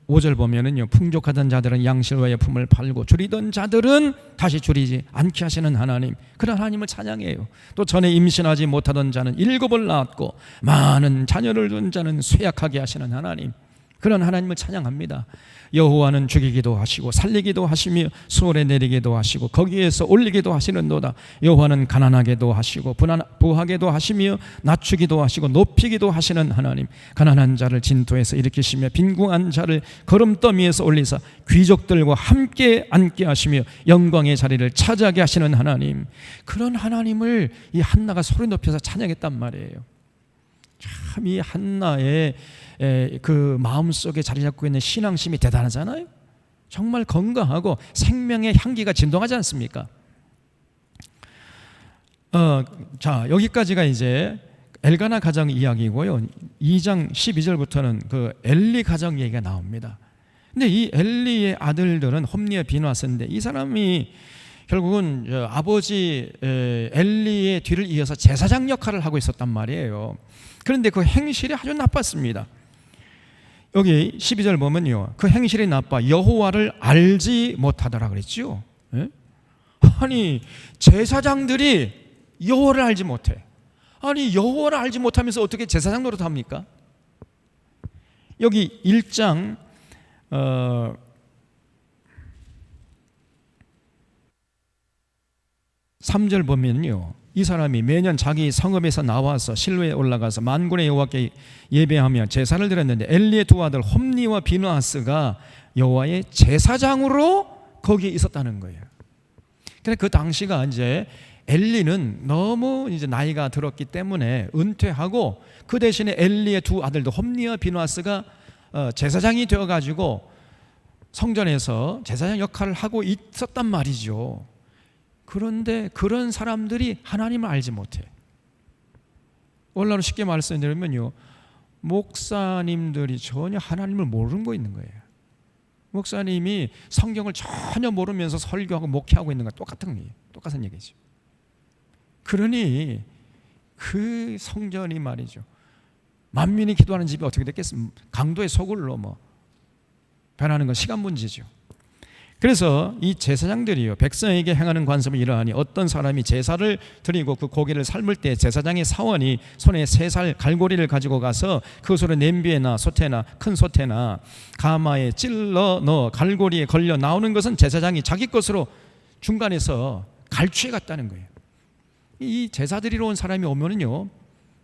5절 보면은요, 풍족하던 자들은 양실과 예품을 팔고 줄이던 자들은 다시 줄이지 않게 하시는 하나님, 그런 하나님을 찬양해요. 또 전에 임신하지 못하던 자는 7을 낳았고 많은 자녀를 둔 자는 쇠약하게 하시는 하나님, 그런 하나님을 찬양합니다. 여호와는 죽이기도 하시고 살리기도 하시며 수월에 내리기도 하시고 거기에서 올리기도 하시는도다. 여호와는 가난하게도 하시고 부하게도 하시며 낮추기도 하시고 높이기도 하시는 하나님, 가난한 자를 진토에서 일으키시며 빈궁한 자를 거름더미에서 올리사 귀족들과 함께 앉게 하시며 영광의 자리를 차지하게 하시는 하나님, 그런 하나님을 이 한나가 소리 높여서 찬양했단 말이에요. 참 이 한나의 그 마음속에 자리 잡고 있는 신앙심이 대단하잖아요. 정말 건강하고 생명의 향기가 진동하지 않습니까? 자, 여기까지가 이제 엘가나 가정 이야기고요. 2장 12절부터는 그 엘리 가정 얘기가 나옵니다. 근데 이 엘리의 아들들은 홈리와 비누아스인데, 이 사람이 결국은 아버지 엘리의 뒤를 이어서 제사장 역할을 하고 있었단 말이에요. 그런데 그 행실이 아주 나빴습니다. 여기 12절 보면요, 그 행실이 나빠 여호와를 알지 못하더라 그랬죠. 예? 아니, 제사장들이 여호와를 알지 못해. 아니, 여호와를 알지 못하면서 어떻게 제사장 노릇합니까? 여기 1장 3절 보면요, 이 사람이 매년 자기 성읍에서 나와서 실로에 올라가서 만군의 여호와께 예배하며 제사를 드렸는데 엘리의 두 아들 홈리와 비누아스가 여호와의 제사장으로 거기에 있었다는 거예요. 그런데 그 당시가 이제 엘리는 너무 이제 나이가 들었기 때문에 은퇴하고, 그 대신에 엘리의 두 아들도 홈리와 비누아스가 제사장이 되어가지고 성전에서 제사장 역할을 하고 있었단 말이죠. 그런데 그런 사람들이 하나님을 알지 못해. 오늘날로 쉽게 말씀드리면요, 목사님들이 전혀 하나님을 모르고 있는 거예요. 목사님이 성경을 전혀 모르면서 설교하고 목회하고 있는 거 똑같은 얘기죠. 그러니 그 성전이 말이죠, 만민이 기도하는 집이 어떻게 됐겠습니까? 강도의 소굴로 변하는 건 시간 문제죠. 그래서 이 제사장들이요, 백성에게 행하는 관습은 이러하니 어떤 사람이 제사를 드리고 그 고기를 삶을 때 제사장의 사원이 손에 3살 갈고리를 가지고 가서 그것으로 냄비에나 솥에나 큰 솥에나 가마에 찔러 넣어 갈고리에 걸려 나오는 것은 제사장이 자기 것으로 중간에서 갈취해 갔다는 거예요. 이 제사 드리러 온 사람이 오면은요,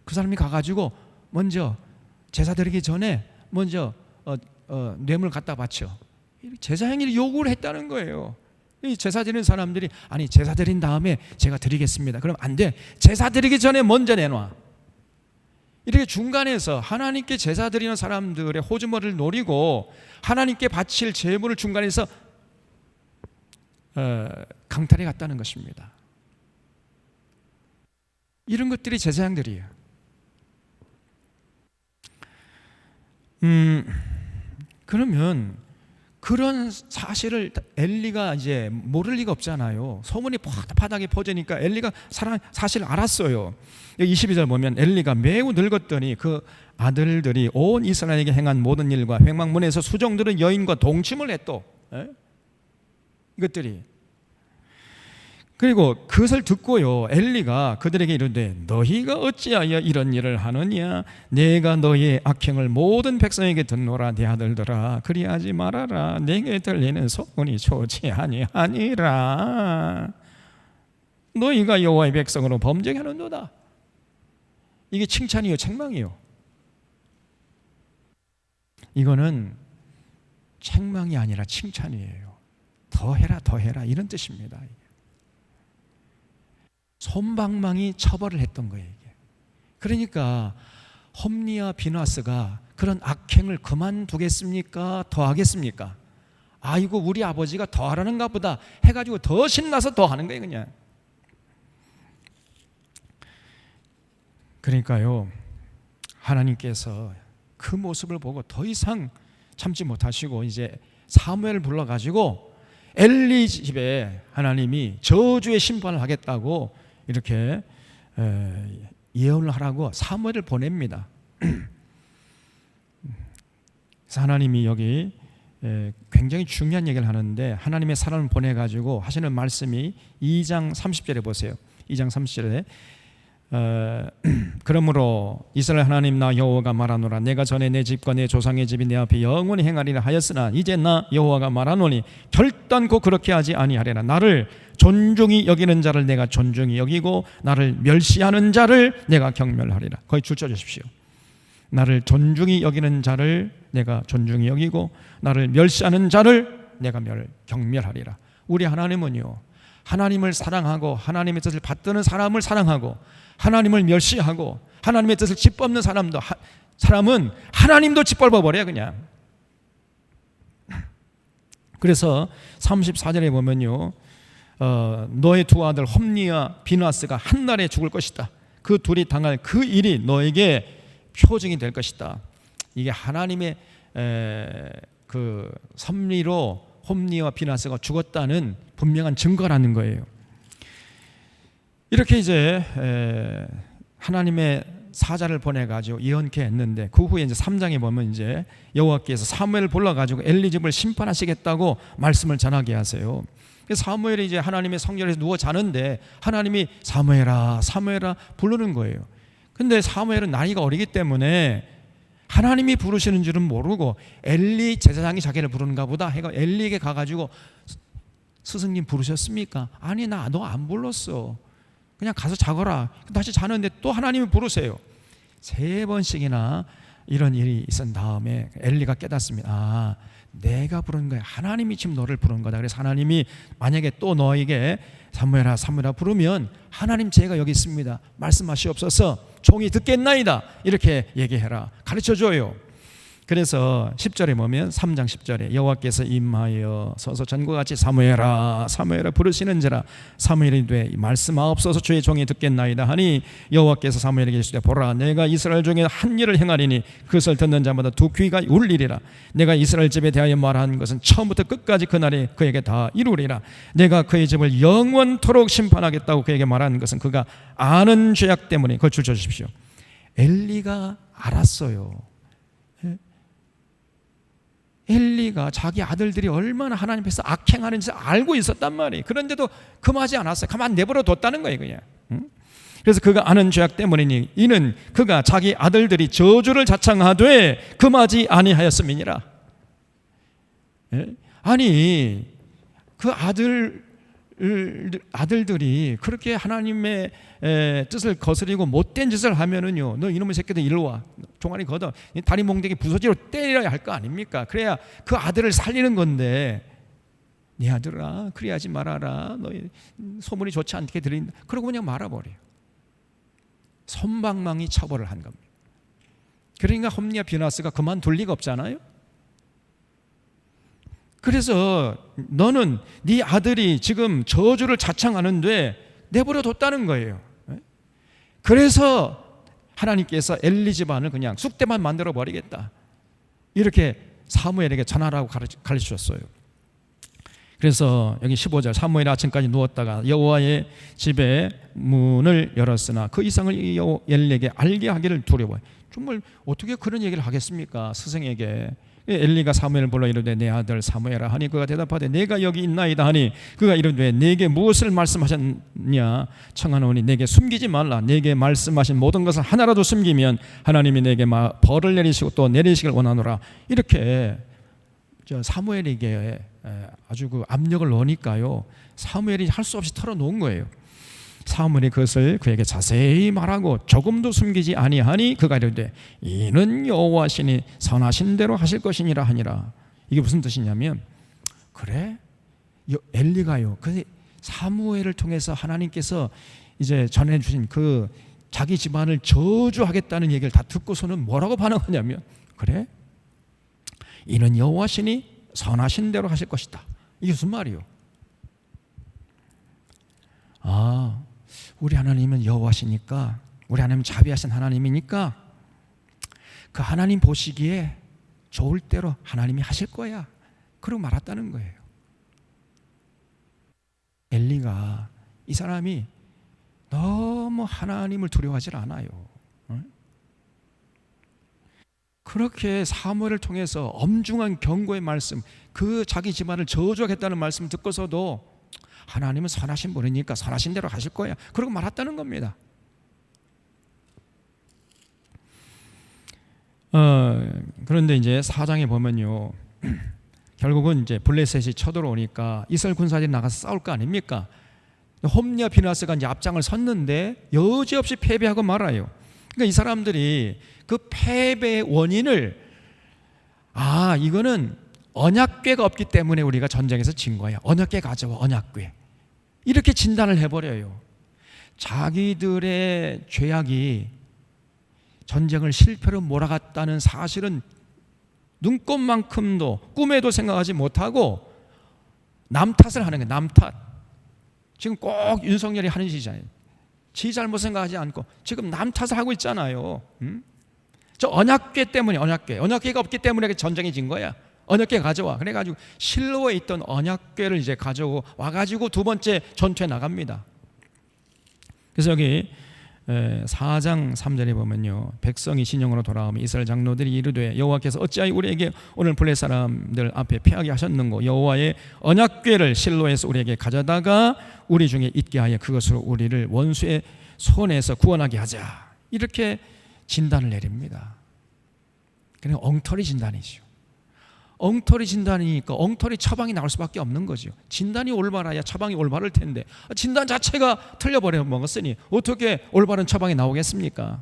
그 사람이 가가지고 먼저 제사 드리기 전에 먼저 뇌물 갖다 바쳐. 제사장이 요구를 했다는 거예요. 이 제사 드리는 사람들이, 아니 제사 드린 다음에 제가 드리겠습니다. 그럼 안 돼. 제사 드리기 전에 먼저 내놔. 이렇게 중간에서 하나님께 제사 드리는 사람들의 호주머니를 노리고 하나님께 바칠 제물을 중간에서 강탈해 갔다는 것입니다. 이런 것들이 제사장들이에요. 그러면 그런 사실을 엘리가 이제 모를 리가 없잖아요. 소문이 바닥에 퍼지니까 엘리가 사실 알았어요. 22절 보면 엘리가 매우 늙었더니 그 아들들이 온 이스라엘에게 행한 모든 일과 회막문에서 수종들은 여인과 동침을 했도. 이것들이. 그리고 그것을 듣고요, 엘리가 그들에게 이르되 너희가 어찌하여 이런 일을 하느냐? 내가 너희의 악행을 모든 백성에게 듣노라. 내 아들들아, 그리하지 말아라. 내게 들리는 소문이 좋지 아니하니라. 너희가 여호와의 백성으로 범죄 하는도다. 이게 칭찬이요, 책망이요? 이거는 책망이 아니라 칭찬이에요. 더 해라 이런 뜻입니다. 솜방망이 처벌을 했던 거예요. 이게. 그러니까 홈리와 비누아스가 그런 악행을 그만두겠습니까? 더 하겠습니까? 아이고, 우리 아버지가 더 하라는가 보다 해가지고 더 신나서 더 하는 거예요, 그냥. 그러니까요, 하나님께서 그 모습을 보고 더 이상 참지 못하시고 이제 사무엘을 불러가지고 엘리 집에 하나님이 저주의 심판을 하겠다고 이렇게 예언을 하라고 사무엘을 보냅니다. 그래서 하나님이 여기 굉장히 중요한 얘기를 하는데, 하나님의 사람을 보내가지고 하시는 말씀이 2장 30절에 보세요. 2장 30절에 그러므로 이스라엘 하나님 나 여호와가 말하노라. 내가 전에 내 집과 내 조상의 집이 내 앞에 영원히 행하리라 하였으나 이제 나 여호와가 말하노니 결단코 그렇게 하지 아니하리라. 나를 존중히 여기는 자를 내가 존중히 여기고 나를 멸시하는 자를 내가 경멸하리라. 거기 줄 쳐주십시오. 나를 존중히 여기는 자를 내가 존중히 여기고 나를 멸시하는 자를 내가 경멸하리라. 우리 하나님은요, 하나님을 사랑하고 하나님의 뜻을 받드는 사람을 사랑하고 하나님을 멸시하고 하나님의 뜻을 짓밟는 사람은 하나님도 짓밟아 버려요 그냥. 그래서 34절에 보면요, 너의 두 아들 홈니와 비나스가 한 날에 죽을 것이다. 그 둘이 당할 그 일이 너에게 표징이 될 것이다. 이게 하나님의 그 섭리로 홈니와 비나스가 죽었다는 분명한 증거라는 거예요. 이렇게 이제 하나님의 사자를 보내가지고 예언케 했는데, 그 후에 이제 3장에 보면 이제 여호와께서 사무엘을 불러가지고 엘리 집을 심판하시겠다고 말씀을 전하게 하세요. 사무엘이 이제 하나님의 성전에서 누워 자는데 하나님이 사무엘아 사무엘아 부르는 거예요. 근데 사무엘은 나이가 어리기 때문에 하나님이 부르시는 줄은 모르고 엘리 제사장이 자기를 부르는가 보다 해가 엘리에게 가가지고 스승님 부르셨습니까? 아니 나 너 안 불렀어. 그냥 가서 자거라. 다시 자는데 또 하나님이 부르세요. 3번씩이나 이런 일이 있은 다음에 엘리가 깨닫습니다. 아, 내가 부른 거야. 하나님이 지금 너를 부른 거다. 그래서 하나님이 만약에 또 너에게 사무엘아 사무엘아 부르면 하나님 제가 여기 있습니다. 말씀하시옵소서. 종이 듣겠나이다. 이렇게 얘기해라. 가르쳐줘요. 그래서 10절에 보면 3장 10절에 여호와께서 임하여 서서 전과 같이 사무엘아 사무엘아 부르시는지라. 사무엘이 되 말씀하옵소서 주의 종이 듣겠나이다 하니 여호와께서 사무엘에게 이르시되 보라 내가 이스라엘 중에 한 일을 행하리니 그것을 듣는 자마다 두 귀가 울리리라. 내가 이스라엘 집에 대하여 말한 것은 처음부터 끝까지 그날에 그에게 다 이루리라. 내가 그의 집을 영원토록 심판하겠다고 그에게 말한 것은 그가 아는 죄악 때문에. 그걸 줄 주십시오. 엘리가 알았어요. 엘리가 자기 아들들이 얼마나 하나님 앞에서 악행하는지 알고 있었단 말이에요. 그런데도 금하지 않았어요. 가만 내버려 뒀다는 거예요 그냥. 그래서 그가 아는 죄악 때문이니 이는 그가 자기 아들들이 저주를 자청하되 금하지 아니하였음이니라. 아니 그 아들들이 그렇게 하나님의 뜻을 거스리고 못된 짓을 하면은요, 너 이놈의 새끼들 이리로 와, 종아리 걷어, 다리 몽둥이 부서지로 때려야 할 거 아닙니까? 그래야 그 아들을 살리는 건데, 네 아들아 그리하지 말아라, 너 소문이 좋지 않게 들린다, 그러고 그냥 말아버려요. 솜방망이 처벌을 한 겁니다. 그러니까 홈니와 비나스가 그만둘 리가 없잖아요. 그래서 너는 네 아들이 지금 저주를 자청하는데 내버려 뒀다는 거예요. 그래서 하나님께서 엘리 집안을 그냥 쑥대만 만들어 버리겠다, 이렇게 사무엘에게 전하라고 가르치셨어요. 그래서 여기 15절 사무엘이 아침까지 누웠다가 여호와의 집에 문을 열었으나 그 이상을 엘리에게 알게 하기를 두려워해. 정말 어떻게 그런 얘기를 하겠습니까? 스승에게. 엘리가 사무엘을 불러 이르되 내 아들 사무엘아 하니 그가 대답하되 내가 여기 있나이다 하니 그가 이르되 내게 무엇을 말씀하셨냐 청하노니 내게 숨기지 말라. 내게 말씀하신 모든 것을 하나라도 숨기면 하나님이 내게 벌을 내리시고 또 내리시길 원하노라. 이렇게 사무엘에게 아주 그 압력을 넣으니까요, 사무엘이 할 수 없이 털어놓은 거예요. 사무엘이 그것을 그에게 자세히 말하고 조금도 숨기지 아니하니 그가 이르되 이는 여호와시니 선하신 대로 하실 것이니라 하니라. 이게 무슨 뜻이냐면, 그래 엘리가요 그 사무엘을 통해서 하나님께서 이제 전해주신 그 자기 집안을 저주하겠다는 얘기를 다 듣고서는 뭐라고 반응하냐면, 그래 이는 여호와시니 선하신 대로 하실 것이다. 이게 무슨 말이요? 아, 우리 하나님은 여호와시니까, 우리 하나님은 자비하신 하나님이니까 그 하나님 보시기에 좋을 대로 하나님이 하실 거야, 그러고 말았다는 거예요. 엘리가 이 사람이 너무 하나님을 두려워하지 않아요. 그렇게 사무엘을 통해서 엄중한 경고의 말씀, 그 자기 집안을 저주하겠다는 말씀을 듣고서도 하나님은 선하신 분이니까 선하신 대로 하실 거야, 그러고 말았다는 겁니다. 그런데 이제 4장에 보면요, 결국은 이제 블레셋이 쳐들어오니까 이스라엘 군사들이 나가서 싸울 거 아닙니까? 홈리와 비나스가 이제 앞장을 섰는데 여지없이 패배하고 말아요. 그러니까 이 사람들이 그 패배의 원인을, 이거는 언약궤가 없기 때문에 우리가 전쟁에서 진 거야, 언약궤 가져와, 언약궤, 이렇게 진단을 해버려요. 자기들의 죄악이 전쟁을 실패로 몰아갔다는 사실은 눈꼽만큼도 꿈에도 생각하지 못하고 남 탓을 하는 거예요. 남 탓. 지금 꼭 윤석열이 하는 짓이잖아요. 지 잘못 생각하지 않고 지금 남 탓을 하고 있잖아요. 저 언약궤 때문에, 언약궤가 없기 때문에 전쟁이 진 거야. 언약궤 가져와. 그래가지고 실로에 있던 언약궤를 이제 가져오고 와가지고 두 번째 전투에 나갑니다. 그래서 여기 4장 3절에 보면요, 백성이 진영으로 돌아오면 이스라엘 장로들이 이르되 여호와께서 어찌하여 우리에게 오늘 블레 사람들 앞에 패하게 하셨는고, 여호와의 언약궤를 실로에서 우리에게 가져다가 우리 중에 있게 하여 그것으로 우리를 원수의 손에서 구원하게 하자, 이렇게 진단을 내립니다. 그냥 엉터리 진단이죠. 엉터리 진단이니까 엉터리 처방이 나올 수밖에 없는 거죠. 진단이 올바라야 처방이 올바를 텐데 진단 자체가 틀려버려 먹었으니 어떻게 올바른 처방이 나오겠습니까?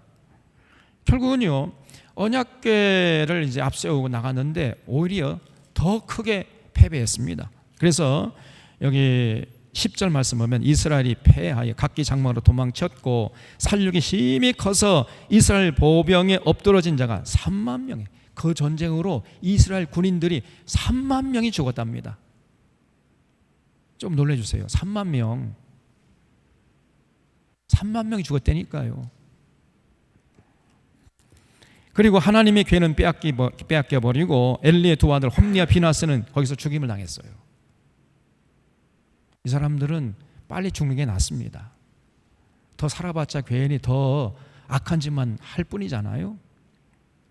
결국은요, 언약궤를 이제 앞세우고 나갔는데 오히려 더 크게 패배했습니다. 그래서 여기 10절 말씀 보면 이스라엘이 패하여 각기 장막으로 도망쳤고 살육이 심히 커서 이스라엘 보병에 엎드러진 자가 3만 명에, 그 전쟁으로 이스라엘 군인들이 3만 명이 죽었답니다. 좀 놀라주세요. 3만 명. 3만 명이 죽었다니까요. 그리고 하나님의 궤는 빼앗겨버리고 엘리의 두 아들 홈리와 비나스는 거기서 죽임을 당했어요. 이 사람들은 빨리 죽는 게 낫습니다. 더 살아봤자 괜히 더 악한 짓만 할 뿐이잖아요.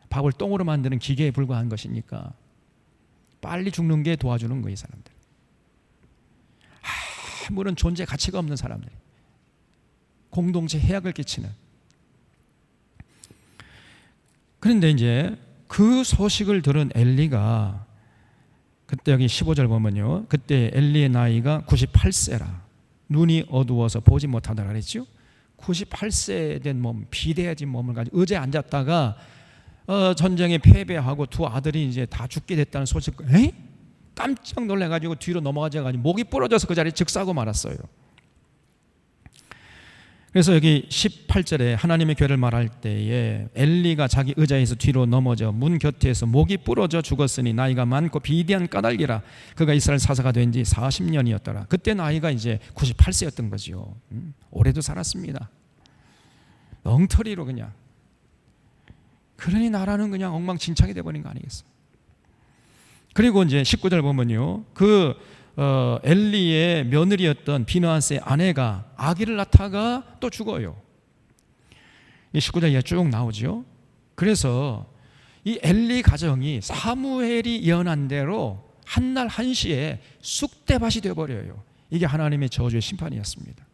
밥을 똥으로 만드는 기계에 불과한 것이니까 빨리 죽는 게 도와주는 거예요. 이 사람들 아무런 존재 가치가 없는 사람들, 공동체 해악을 끼치는. 그런데 이제 그 소식을 들은 엘리가, 그때 여기 15절 보면요, 그때 엘리의 나이가 98세라 눈이 어두워서 보지 못하더라 그랬죠. 98세 된 몸, 비대해진 몸을 가지고 의자에 앉았다가 전쟁에 패배하고 두 아들이 이제 다 죽게 됐다는 소식, 깜짝 놀래가지고 뒤로 넘어가져가지고 목이 부러져서 그 자리에 즉사하고 말았어요. 그래서 여기 18절에 하나님의 궤를 말할 때에 엘리가 자기 의자에서 뒤로 넘어져 문 곁에서 목이 부러져 죽었으니 나이가 많고 비대한 까닭이라 그가 이스라엘 사사가 된 지 40년이었더라. 그때 나이가 이제 98세였던 거죠. 올해도 살았습니다. 엉터리로 그냥. 그러니 나라는 그냥 엉망진창이 돼버린 거 아니겠어요? 그리고 이제 19절 보면요, 그 엘리의 며느리였던 비느하스의 아내가 아기를 낳다가 또 죽어요. 이 19절에 쭉 나오죠. 그래서 이 엘리 가정이 사무엘이 예언한 대로 한날 한시에 쑥대밭이 되어버려요. 이게 하나님의 저주의 심판이었습니다.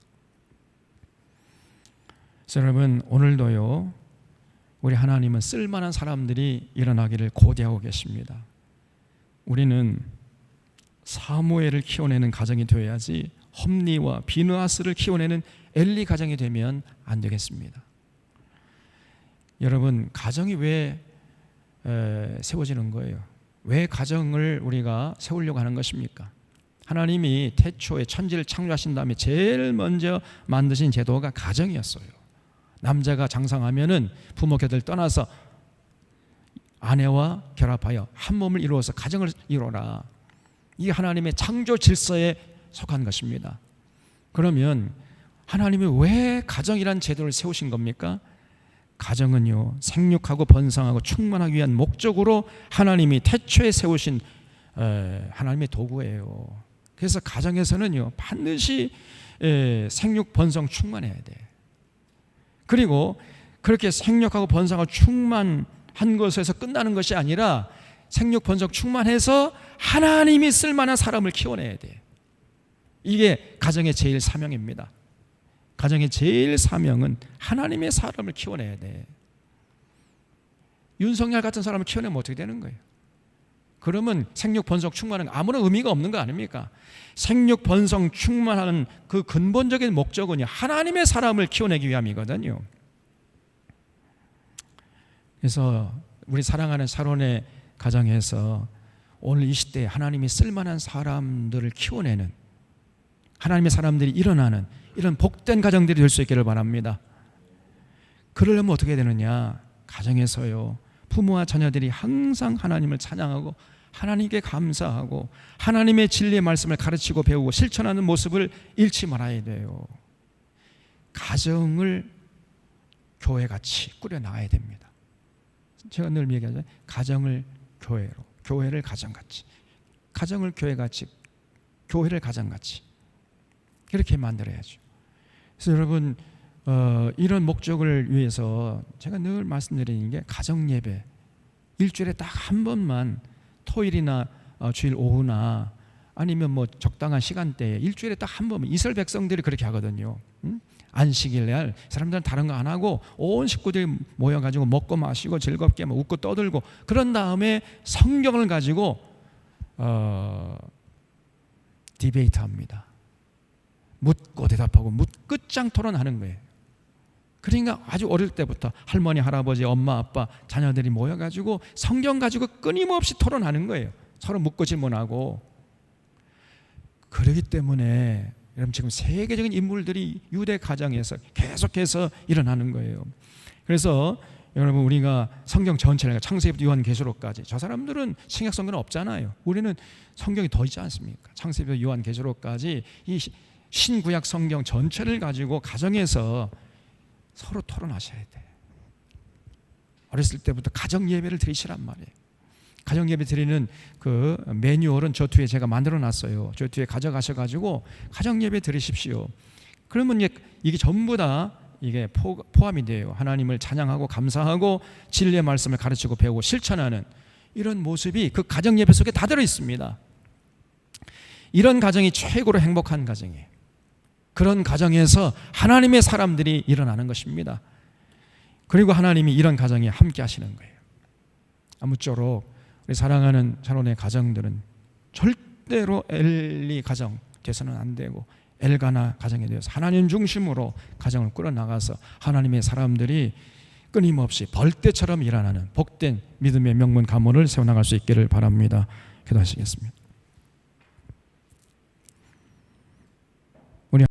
그래서 여러분, 오늘도요, 우리 하나님은 쓸만한 사람들이 일어나기를 고대하고 계십니다. 우리는 사무엘을 키워내는 가정이 되어야지 홈리와 비느하스를 키워내는 엘리 가정이 되면 안 되겠습니다. 여러분, 가정이 왜 세워지는 거예요? 왜 가정을 우리가 세우려고 하는 것입니까? 하나님이 태초에 천지를 창조하신 다음에 제일 먼저 만드신 제도가 가정이었어요. 남자가 장성하면은 부모 곁을 떠나서 아내와 결합하여 한 몸을 이루어서 가정을 이루어라. 이게 하나님의 창조 질서에 속한 것입니다. 그러면 하나님이 왜 가정이란 제도를 세우신 겁니까? 가정은요, 생육하고 번성하고 충만하기 위한 목적으로 하나님이 태초에 세우신 하나님의 도구예요. 그래서 가정에서는요 반드시 생육 번성 충만해야 돼. 그리고 그렇게 생육하고 번성하고 충만한 것에서 끝나는 것이 아니라 생육 번성 충만해서 하나님이 쓸만한 사람을 키워내야 돼. 이게 가정의 제일 사명입니다. 가정의 제일 사명은 하나님의 사람을 키워내야 돼. 윤석열 같은 사람을 키워내면 어떻게 되는 거예요? 그러면 생육 번성 충만은 아무런 의미가 없는 거 아닙니까? 생육 번성 충만하는 그 근본적인 목적은요 하나님의 사람을 키워내기 위함이거든요. 그래서 우리 사랑하는 샤론의 가정에서 오늘 이 시대에 하나님이 쓸만한 사람들을 키워내는, 하나님의 사람들이 일어나는 이런 복된 가정들이 될 수 있기를 바랍니다. 그러려면 어떻게 되느냐? 가정에서요 부모와 자녀들이 항상 하나님을 찬양하고 하나님께 감사하고 하나님의 진리의 말씀을 가르치고 배우고 실천하는 모습을 잃지 말아야 돼요. 가정을 교회같이 꾸려나가야 됩니다. 제가 늘 얘기하잖아요. 가정을 교회로, 교회를 가정같이, 가정을 교회같이, 교회를 가정같이 이렇게 만들어야죠. 그래서 여러분 이런 목적을 위해서 제가 늘 말씀드리는 게 가정 예배 일주일에 딱 한 번만 토요일이나 주일 오후나 아니면 뭐 적당한 시간대에 일주일에 딱 한 번만 이스라엘 백성들이 그렇게 하거든요. 안식일 날 사람들은 다른 거 안 하고 온 식구들이 모여가지고 먹고 마시고 즐겁게 웃고 떠들고 그런 다음에 성경을 가지고 디베이트합니다. 묻고 대답하고 끝장 토론하는 거예요. 그러니까 아주 어릴 때부터 할머니, 할아버지, 엄마, 아빠, 자녀들이 모여가지고 성경 가지고 끊임없이 토론하는 거예요. 서로 묻고 질문하고. 그렇기 때문에 여러분 지금 세계적인 인물들이 유대 가정에서 계속해서 일어나는 거예요. 그래서 여러분 우리가 성경 전체를 창세기부터 요한계시록까지 저 사람들은 신약 성경은 없잖아요. 우리는 성경이 더 있지 않습니까? 창세기부터 요한계시록까지 이 신구약 성경 전체를 가지고 가정에서 서로 토론하셔야 돼. 어렸을 때부터 가정 예배를 드리시란 말이에요. 가정 예배 드리는 그 매뉴얼은 저 뒤에 제가 만들어 놨어요. 저 뒤에 가져가셔가지고 가정 예배 드리십시오. 그러면 이게 전부 다 이게 포함이 돼요. 하나님을 찬양하고 감사하고 진리의 말씀을 가르치고 배우고 실천하는 이런 모습이 그 가정 예배 속에 다 들어 있습니다. 이런 가정이 최고로 행복한 가정이에요. 그런 가정에서 하나님의 사람들이 일어나는 것입니다. 그리고 하나님이 이런 가정에 함께 하시는 거예요. 아무쪼록 우리 사랑하는 샤론의 가정들은 절대로 엘리 가정 돼서는 안 되고 엘가나 가정에 대해서 하나님 중심으로 가정을 꾸려나가서 하나님의 사람들이 끊임없이 벌떼처럼 일어나는 복된 믿음의 명문 가문을 세워나갈 수 있기를 바랍니다. 기도하시겠습니다.